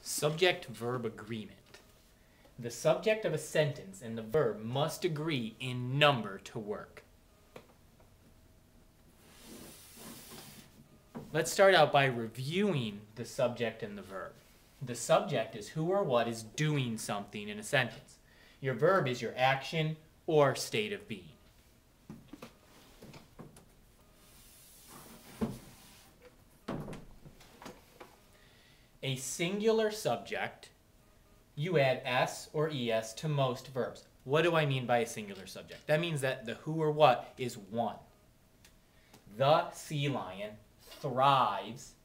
Subject-verb agreement. The subject of a sentence and the verb must agree in number to work. Let's start out by reviewing the subject and the verb. The subject is who or what is doing something in a sentence. Your verb is your action or state of being. A singular subject, you add s or es to most verbs. What do I mean by a singular subject? That means that the who or what is one. The sea lion thrives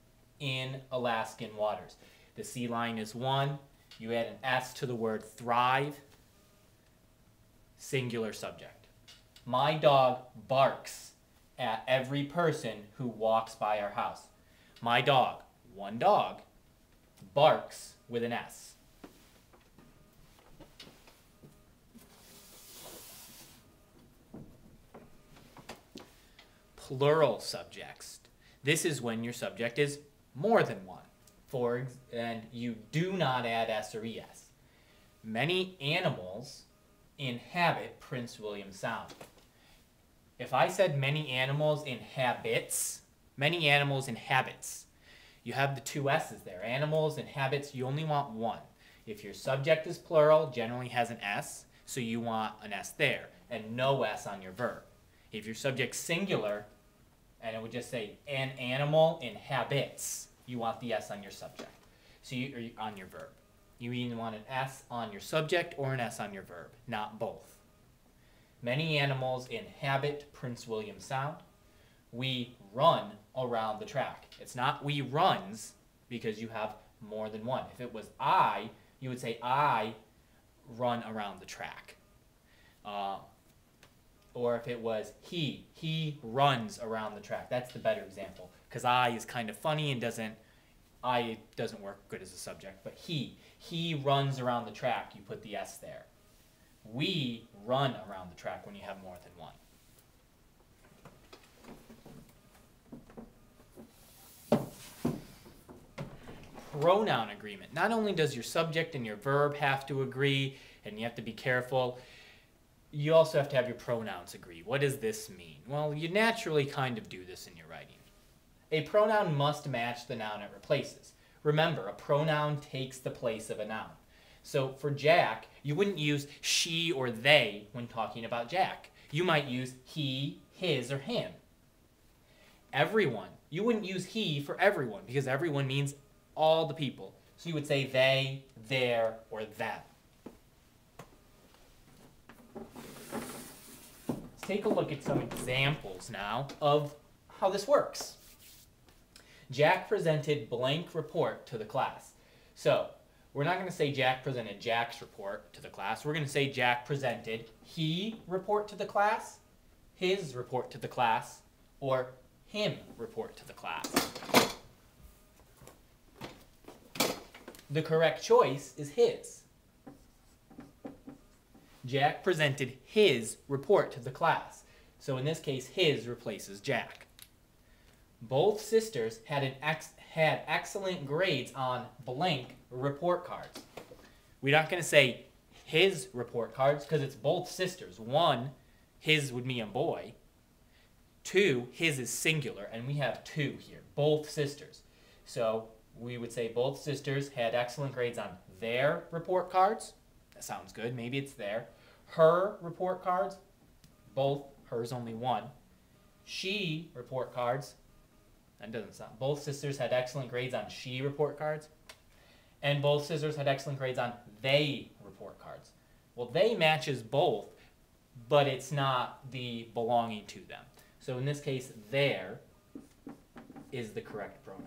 in Alaskan waters. The sea lion is one. You add an s to the word thrive, singular subject. My dog barks at every person who walks by our house. My dog, one dog, barks with an S. Plural subjects. This is when your subject is more than one. And you do not add S or ES. Many animals inhabit Prince William Sound. If I said many animals inhabits, you have the two S's there. Animals and habits, you only want one. If your subject is plural, generally has an S, so you want an S there, and no S on your verb. If your subject's singular, and it would just say an animal inhabits, you want the S on your subject, or on your verb. You either want an S on your subject or an S on your verb, not both. Many animals inhabit Prince William Sound. We run around the track. It's not we runs because you have more than one. If it was I, you would say I run around the track. Or if it was he runs around the track. That's the better example because I is kind of funny and doesn't work good as a subject. But he runs around the track. You put the S there. We run around the track when you have more than one. Pronoun agreement. Not only does your subject and your verb have to agree, and you have to be careful, you also have to have your pronouns agree. What does this mean? Well, you naturally kind of do this in your writing. A pronoun must match the noun it replaces. Remember, a pronoun takes the place of a noun. So for Jack, you wouldn't use she or they when talking about Jack. You might use he, his, or him. Everyone. You wouldn't use he for everyone because everyone means all the people. So you would say they, their, or them. Let's take a look at some examples now of how this works. Jack presented blank report to the class. So we're not going to say Jack presented Jack's report to the class. We're going to say Jack presented he report to the class, his report to the class, or him report to the class. The correct choice is his. Jack presented his report to the class. So in this case, his replaces Jack. Both sisters had excellent grades on blank report cards. We're not going to say his report cards because it's both sisters. One, his would be a boy. Two, his is singular, and we have two here, both sisters. So we would say both sisters had excellent grades on their report cards. That sounds good. Maybe it's there. Her report cards, both. Hers only one. She report cards. That doesn't sound. Both sisters had excellent grades on she report cards. And both sisters had excellent grades on they report cards. Well, they matches both, but it's not the belonging to them. So in this case, there is the correct pronoun.